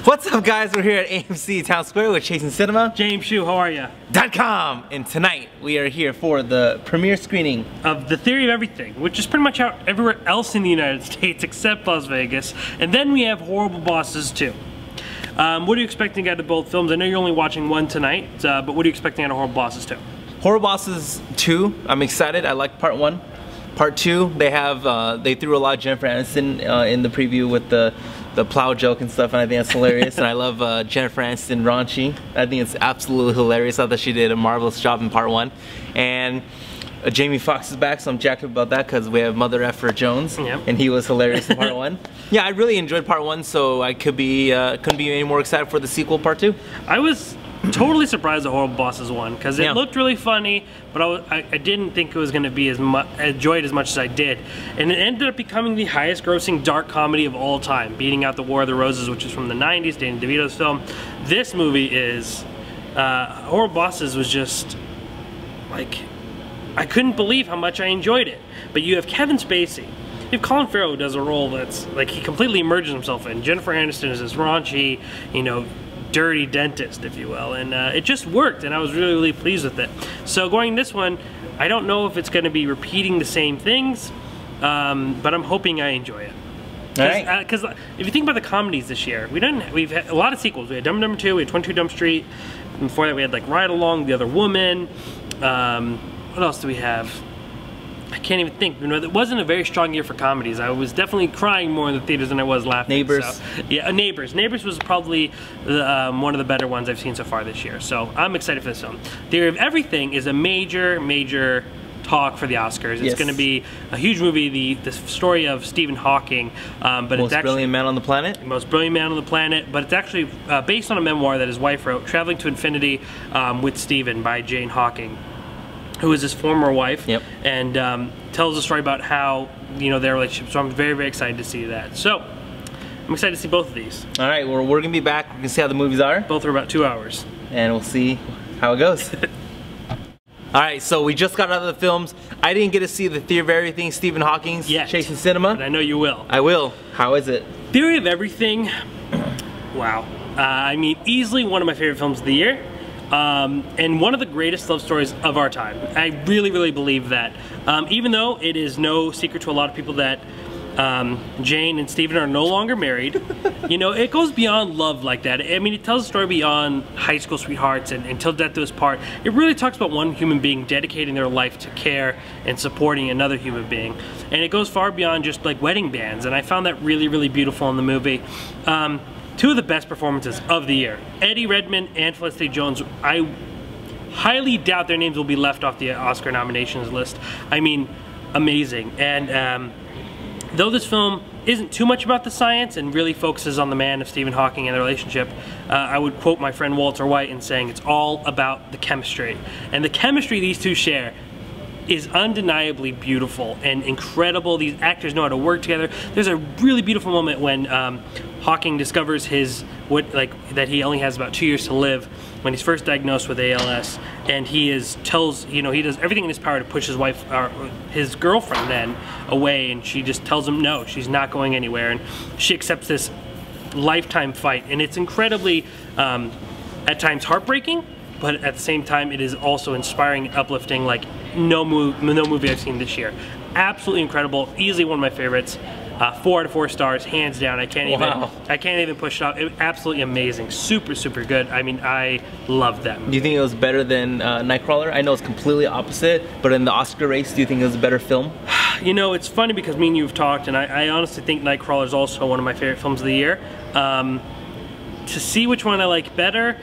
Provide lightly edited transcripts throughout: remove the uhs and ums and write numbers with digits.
What's up, guys? We're here at AMC Town Square with Chasing Cinema. James Shu, how are you? .com. And tonight we are here for the premiere screening of The Theory of Everything, which is pretty much out everywhere else in the United States except Las Vegas. And then we have Horrible Bosses 2. What are you expecting out of both films? I know you're only watching one tonight, but what are you expecting out of Horrible Bosses 2? Horrible Bosses 2, I'm excited. I like part 1. Part 2, they threw a lot of Jennifer Aniston in the preview with the plow joke and stuff, and I think that's hilarious. And I love Jennifer Aniston raunchy. I think it's absolutely hilarious. I thought she did a marvelous job in part 1. And Jamie Foxx is back, so I'm jacked up about that because we have Mother Effer Jones, and he was hilarious in part 1. Yeah, I really enjoyed part 1, so I couldn't be any more excited for the sequel, part 2. I was totally surprised at Horrible Bosses 1 because it looked really funny, but I didn't think it was going to be enjoyed as much as I did. And it ended up becoming the highest grossing dark comedy of all time, beating out The War of the Roses, which is from the 90s, Danny DeVito's film. This movie is, Horrible Bosses was just, like, I couldn't believe how much I enjoyed it. But you have Kevin Spacey. You have Colin Farrell, who does a role that's, like, he completely immerses himself in. Jennifer Aniston is this raunchy, you know, dirty dentist, if you will, and it just worked, and I was really, really pleased with it. So going this one, I don't know if it's going to be repeating the same things, but I'm hoping I enjoy it. Because if you think about the comedies this year, we've had a lot of sequels. We had Dumb and Dumber 2, we had 22 Jump Street, and before that we had like Ride Along, The Other Woman. What else do we have? I can't even think. You know, it wasn't a very strong year for comedies. I was definitely crying more in the theaters than I was laughing. Neighbors. So, yeah, Neighbors. Neighbors was probably one of the better ones I've seen so far this year. So I'm excited for this film. Theory of Everything is a major, major talk for the Oscars. It's going to be a huge movie, the story of Stephen Hawking. But most brilliant man on the planet? Most brilliant man on the planet. But it's actually based on a memoir that his wife wrote, Traveling to Infinity with Stephen by Jane Hawking, who is his former wife, and tells a story about how, you know, their relationship. So I'm very, very excited to see that. So I'm excited to see both of these. All right, well, we're gonna be back. We can see how the movies are. Both are about 2 hours, and we'll see how it goes. All right, so we just got out of the films. I didn't get to see The Theory of Everything, Stephen Hawking's Chasing Cinema. But I know you will. I will. How is it? Theory of Everything. Wow. I mean, easily one of my favorite films of the year. And one of the greatest love stories of our time. I really, really believe that. Even though it is no secret to a lot of people that Jane and Stephen are no longer married, you know, it goes beyond love like that. I mean, it tells a story beyond high school sweethearts and until death do us part. It really talks about one human being dedicating their life to care and supporting another human being. And it goes far beyond just like wedding bands, and I found that really, really beautiful in the movie. Two of the best performances of the year. Eddie Redmayne and Felicity Jones. I highly doubt their names will be left off the Oscar nominations list. I mean, amazing. And though this film isn't too much about the science and really focuses on the man of Stephen Hawking and the relationship, I would quote my friend Walter White in saying it's all about the chemistry. And the chemistry these two share is undeniably beautiful and incredible. These actors know how to work together. There's a really beautiful moment when Hawking discovers that he only has about 2 years to live when he's first diagnosed with ALS, and he does everything in his power to push his wife, his girlfriend then, away, and she just tells him no, she's not going anywhere, and she accepts this lifetime fight, and it's incredibly at times heartbreaking, but at the same time it is also inspiring and uplifting like no movie I've seen this year. Absolutely incredible, easily one of my favorites. 4 out of 4 stars, hands down. I can't even push it up. Absolutely amazing, super, super good. I mean, I love them. Do you think it was better than Nightcrawler? I know it's completely opposite, but in the Oscar race, do you think it was a better film? You know, it's funny because me and you have talked, and I honestly think Nightcrawler is also one of my favorite films of the year. To see which one I like better,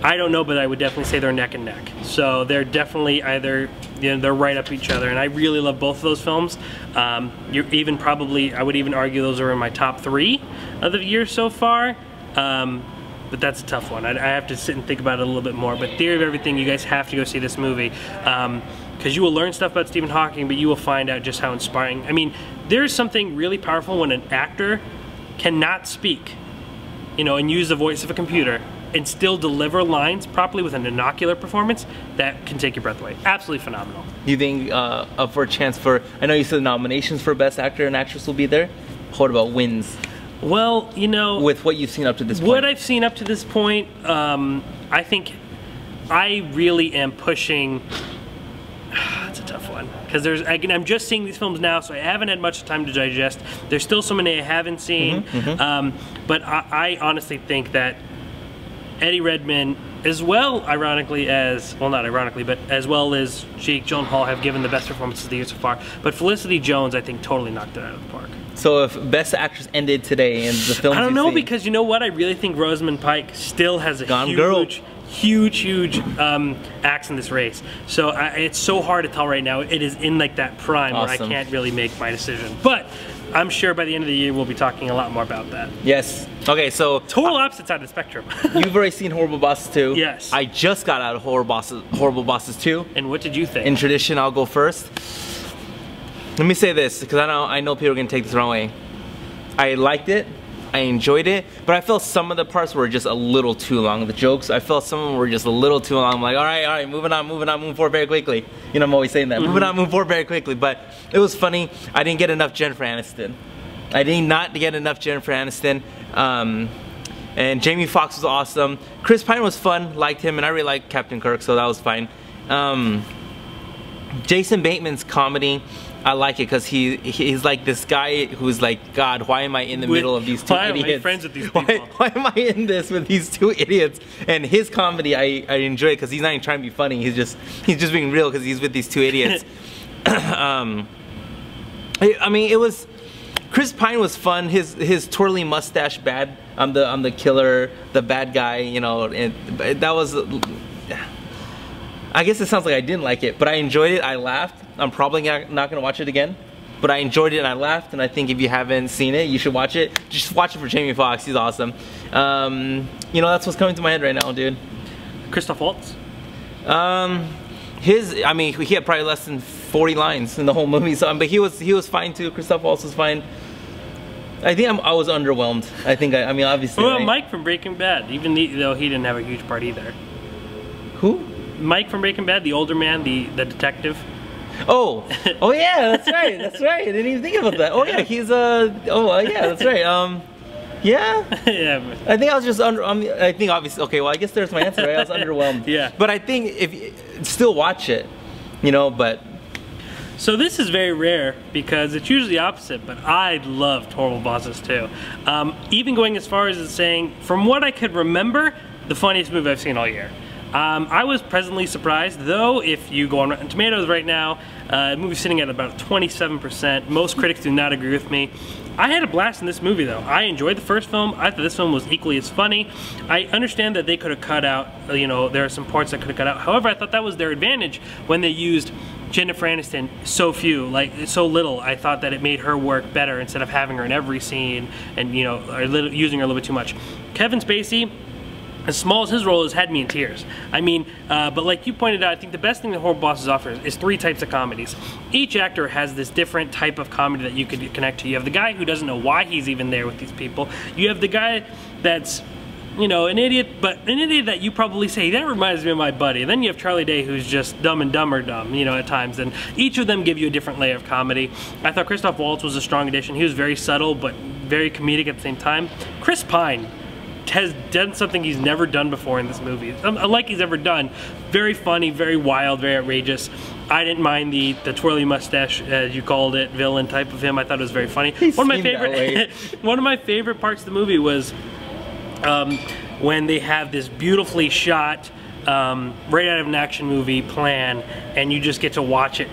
I don't know, but I would definitely say they're neck and neck. So they're definitely either, you know, they're right up each other, and I really love both of those films. I would even argue those are in my top 3 of the year so far. But that's a tough one. I have to sit and think about it a little bit more. But Theory of Everything, you guys have to go see this movie. Because you will learn stuff about Stephen Hawking, but you will find out just how inspiring. I mean, there's something really powerful when an actor cannot speak, you know, and use the voice of a computer and still deliver lines properly with an innocular performance that can take your breath away. Absolutely phenomenal. Do you think up for a chance for, I know you said nominations for Best Actor and Actress will be there. What about wins? Well, you know, with what you've seen up to this point? What I've seen up to this point, I think I really am pushing. That's a tough one because I'm just seeing these films now, so I haven't had much time to digest. There's still so many I haven't seen, but I honestly think that Eddie Redmayne, as well, ironically as, well, not ironically, but as well as Jake Gyllenhaal, have given the best performances of the year so far. But Felicity Jones, I think, totally knocked it out of the park. So if Best Actress ended today in the film, I don't know, because you know what? I really think Rosamund Pike still has a huge axe in this race. So it's so hard to tell right now. It is in like that prime where I can't really make my decision. But I'm sure by the end of the year we'll be talking a lot more about that. Yes. Okay, so total opposite side of the spectrum. You've already seen Horrible Bosses 2. Yes. I just got out of Horrible Bosses 2. And what did you think? In tradition, I'll go first. Let me say this, because I know people are gonna take this the wrong way. I liked it. I enjoyed it, but I felt some of the parts were just a little too long. The jokes, I felt some of them were just a little too long. I'm like, all right, moving on, moving forward very quickly. You know, I'm always saying that, moving on, moving forward very quickly. But it was funny. I didn't get enough Jennifer Aniston. I did not get enough Jennifer Aniston. And Jamie Foxx was awesome. Chris Pine was fun, liked him, and I really liked Captain Kirk, so that was fine. Jason Bateman's comedy, I like it because he's like this guy who's like, God, why am I in the middle of these two idiots? Why am I friends with these people? Why am I in this with these two idiots? And his comedy, I enjoy it because he's not even trying to be funny. He's just being real because he's with these two idiots. I mean, it was. Chris Pine was fun. His twirly mustache, bad. I'm the killer, the bad guy. You know, and that was. I guess it sounds like I didn't like it, but I enjoyed it. I laughed. I'm probably not gonna watch it again, but I enjoyed it and I laughed. And I think if you haven't seen it, you should watch it. Just watch it for Jamie Foxx. He's awesome. You know, that's what's coming to my head right now, dude. Christoph Waltz. I mean, he had probably less than 40 lines in the whole movie, so but he was fine too. Christoph Waltz was fine. I think I was underwhelmed. I mean, obviously. Well, Mike from Breaking Bad, even though he didn't have a huge part either. Who? Mike from Breaking Bad, the older man, the detective. Oh yeah, that's right. That's right. I didn't even think about that. Oh yeah, he's yeah, that's right. Yeah. Yeah. I think I was just I think obviously. Okay, well, I guess there's my answer. Right? I was underwhelmed. Yeah. But I think if you still watch it, you know, but. So this is very rare because it's usually the opposite, but I loved Horrible Bosses too. Even going as far as saying, from what I could remember, the funniest movie I've seen all year. I was pleasantly surprised, though. If you go on Rotten Tomatoes right now, the movie's sitting at about 27%. Most critics do not agree with me. I had a blast in this movie, though. I enjoyed the first film. I thought this film was equally as funny. I understand that they could have cut out, you know, there are some parts that could have cut out. However, I thought that was their advantage when they used Jennifer Aniston so little. I thought that it made her work better instead of having her in every scene and, you know, using her a little bit too much. Kevin Spacey, as small as his role is, had me in tears. I mean, but like you pointed out, I think the best thing that Horrible Bosses offers is 3 types of comedies. Each actor has this different type of comedy that you could connect to. You have the guy who doesn't know why he's even there with these people. You have the guy that's, you know, an idiot, but an idiot that you probably say, that reminds me of my buddy. And then you have Charlie Day, who's just dumb and dumber dumb, you know, at times. And each of them give you a different layer of comedy. I thought Christoph Waltz was a strong addition. He was very subtle, but very comedic at the same time. Chris Pine has done something he's never done before in this movie, unlike he's ever done. Very funny, very wild, very outrageous. I didn't mind the twirly mustache, as you called it, villain type of him. I thought it was very funny. One of my favorite parts of the movie was when they have this beautifully shot, right out of an action movie plan, and you just get to watch it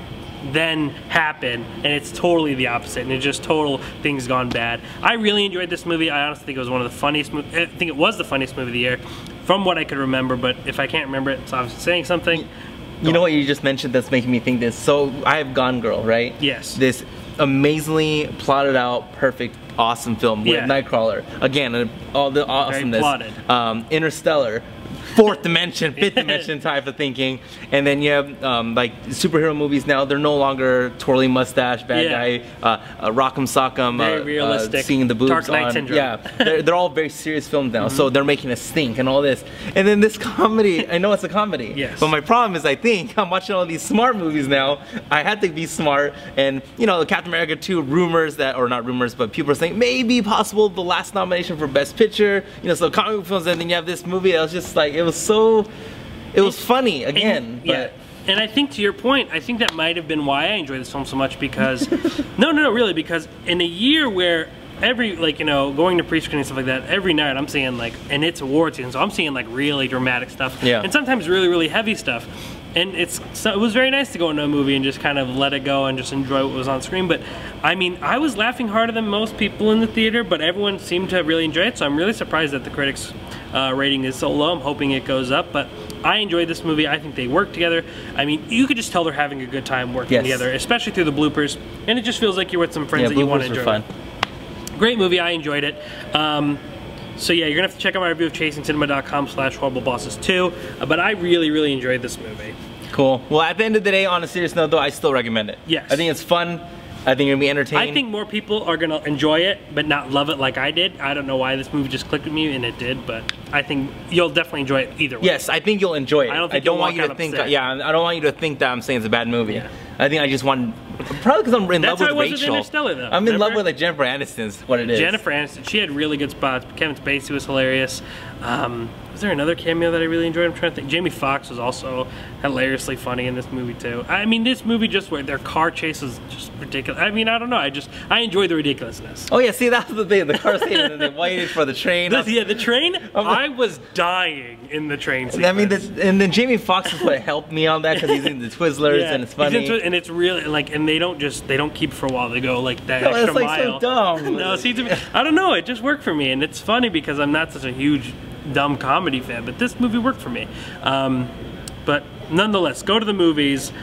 then happen, and it's totally the opposite, and it's just total things gone bad. I really enjoyed this movie. I honestly think it was one of the funniest I think it was the funniest movie of the year from what I could remember, but if I can't remember it, it's obviously saying something. You know what you just mentioned that's making me think this? So I have Gone Girl, right? Yes. This amazingly plotted out, perfect, awesome film with Nightcrawler. Again, all the awesomeness. Very plotted. Interstellar. fourth dimension, fifth dimension type of thinking. And then you have like superhero movies now. They're no longer twirly mustache bad guy, rock'em sock'em, very realistic, seeing the boobs Dark Knight on. syndrome. Yeah, they're all very serious films now. So they're making a stink and all this. And then this comedy, I know it's a comedy. Yes. But my problem is, I think I'm watching all these smart movies now. I had to be smart, and you know, Captain America 2, rumors that, or not rumors, but people are saying maybe possible the last nomination for Best Picture. You know, so comic book films, and then you have this movie that was just like, it was funny again. But and I think to your point, I think that might have been why I enjoyed this film so much, because no, really, because in a year where every, like, you know, going to pre-screening and stuff like that, every night I'm seeing, like, and it's award season, so I'm seeing like really dramatic stuff, and sometimes really heavy stuff. And it was very nice to go into a movie and just kind of let it go and just enjoy what was on screen. But I mean, I was laughing harder than most people in the theater, but everyone seemed to really enjoy it. So I'm really surprised that the critics' rating is so low. I'm hoping it goes up, but I enjoyed this movie. I think they work together. I mean, you could just tell they're having a good time working together, especially through the bloopers. And it just feels like you're with some friends that you want to enjoy. Fun. Great movie. I enjoyed it. So yeah, you're gonna have to check out my review of ChasingCinema.com/HorribleBosses2. But I really enjoyed this movie. Cool. Well, at the end of the day, on a serious note though, I still recommend it. Yes. I think it's fun. I think it'll be entertaining. I think more people are gonna enjoy it, but not love it like I did. I don't know why this movie just clicked with me, and it did, but I think you'll definitely enjoy it either way. Yes, I think you'll enjoy it. I don't want you to think. Yeah, I don't want you to think that I'm saying it's a bad movie. Yeah. I think I just want, probably because I'm in love with Rachel. That's how I was with Interstellar, though. I'm in love with like Jennifer Aniston's what it is. Jennifer Aniston, she had really good spots. Kevin Spacey was hilarious. Was there another cameo that I really enjoyed? I'm trying to think. Jamie Foxx was also hilariously funny in this movie too. I mean, this movie just where their car chase is just ridiculous. I mean, I don't know. I enjoy the ridiculousness. Oh yeah, see that's the thing. The car scene, and then they waited for the train. The train. I was dying in the train sequence. I mean, and then Jamie Foxx is what helped me on that because he's in the Twizzlers and it's funny. And it's really like, and they don't keep for a while. They go like that extra it's like mile. So dumb. No, see, I don't know. It just worked for me, and it's funny because I'm not such a huge dumb comedy fan, but this movie worked for me. But nonetheless, go to the movies.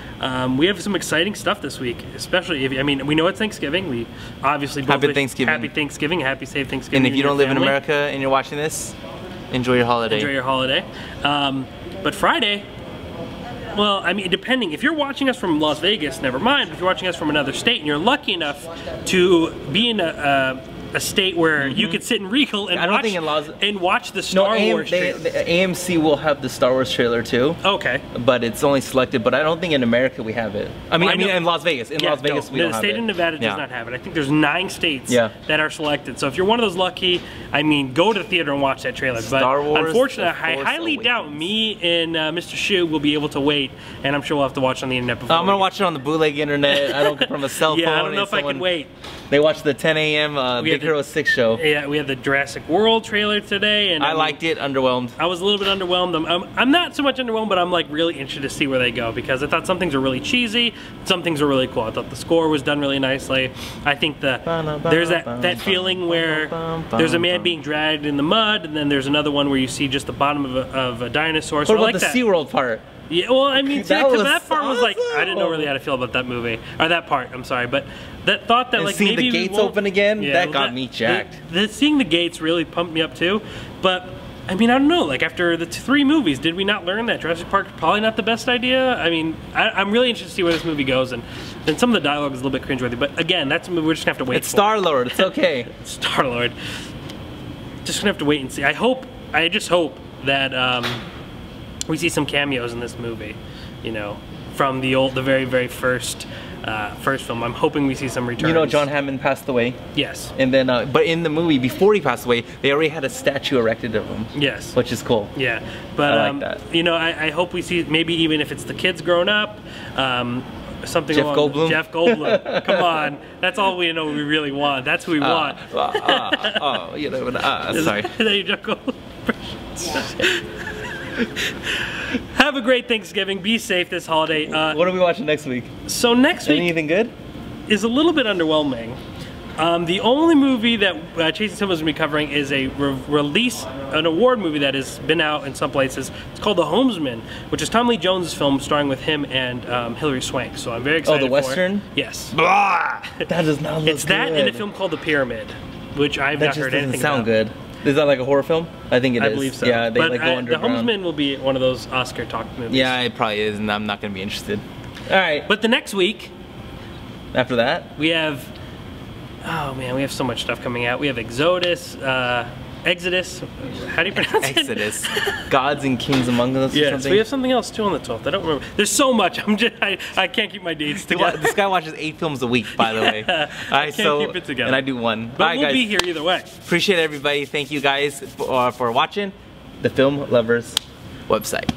We have some exciting stuff this week, especially if, I mean, we know it's Thanksgiving. We obviously both Happy Thanksgiving. Happy Thanksgiving. Happy safe Thanksgiving. And if you don't live in America and you're watching this, enjoy your holiday. Enjoy your holiday. But Friday, well, I mean, depending, if you're watching us from Las Vegas, never mind. But if you're watching us from another state and you're lucky enough to be in a state where you could sit in Regal and watch the Star Wars trailer. The AMC will have the Star Wars trailer too. Okay. But it's only selected, but I don't think in America we have it. I mean in Las Vegas. In Las Vegas we don't have it. The state of Nevada does not have it. I think there's 9 states that are selected. So if you're one of those lucky, I mean, go to the theater and watch that trailer. Star Wars, unfortunately, I highly doubt me and Mr. Shu will be able to wait, and I'm sure we'll have to watch on the internet before. I'm gonna watch it on the bootleg internet. I don't get from a cell phone. Yeah, I don't know if I can wait. They watch the 10 a.m. Big Hero 6 show. Yeah, we had the Jurassic World trailer today, and I liked it. Underwhelmed. I was a little bit underwhelmed. I'm not so much underwhelmed, but I'm like really interested to see where they go because I thought some things are really cheesy, some things are really cool. I thought the score was done really nicely. I think there's that feeling where there's a man being dragged in the mud, and then there's another one where you see just the bottom of a dinosaur. So what about the SeaWorld part? Yeah, well, I mean, that part was like, I didn't know really how to feel about that movie, or that part, I'm sorry, but that thought that and like seeing maybe the gates open again, that got me jacked. Seeing the gates really pumped me up too, but I mean, I don't know, like after the 3 movies, did we not learn that Jurassic Park is probably not the best idea? I mean, I'm really interested to see where this movie goes, and some of the dialogue is a little bit cringeworthy, but again, that's a movie we're just gonna have to wait for. It's Star-Lord, it's okay. Star-Lord. Just gonna have to wait and see. I just hope that we see some cameos in this movie, you know, from the very first film. I'm hoping we see some returns. You know, John Hammond passed away. Yes. And then, but in the movie before he passed away, they already had a statue erected of him. Yes. Which is cool. Yeah, but I like that. You know, I hope we see maybe even if it's the kids grown up. Something Jeff Goldblum. Jeff Goldblum. Come on, that's all we know. We really want. That's who we want. You know, sorry. Is that your Jeff Goldblum? Have a great Thanksgiving. Be safe this holiday. What are we watching next week? So next week, anything good? Is a little bit underwhelming. The only movie that Chasing Cinema is going to be covering is an award movie that has been out in some places. It's called The Homesman, which is Tom Lee Jones' film starring with him and Hilary Swank. So I'm very excited. Oh, the Western? It. Yes. Blah! That does not look It's that good. and a film called The Pyramid, which I've not heard anything about. That just doesn't sound good. Is that like a horror film? I think it is. I believe so. Yeah, they but like go The underground. Homesman will be one of those Oscar talk movies. Yeah, it probably is, and I'm not gonna be interested. All right. But the next week, After that, we have, oh man, we have so much stuff coming out. We have Exodus, Exodus. How do you pronounce it? Exodus, Gods and Kings Among Us. Or Yes, something. we have something else too on the 12th. I don't remember. There's so much. I can't keep my dates together. This guy watches 8 films a week, by the way. I can't keep it together. And I do 1. But All right, we'll guys. be here either way. Appreciate everybody. Thank you guys for watching the Film Lovers website.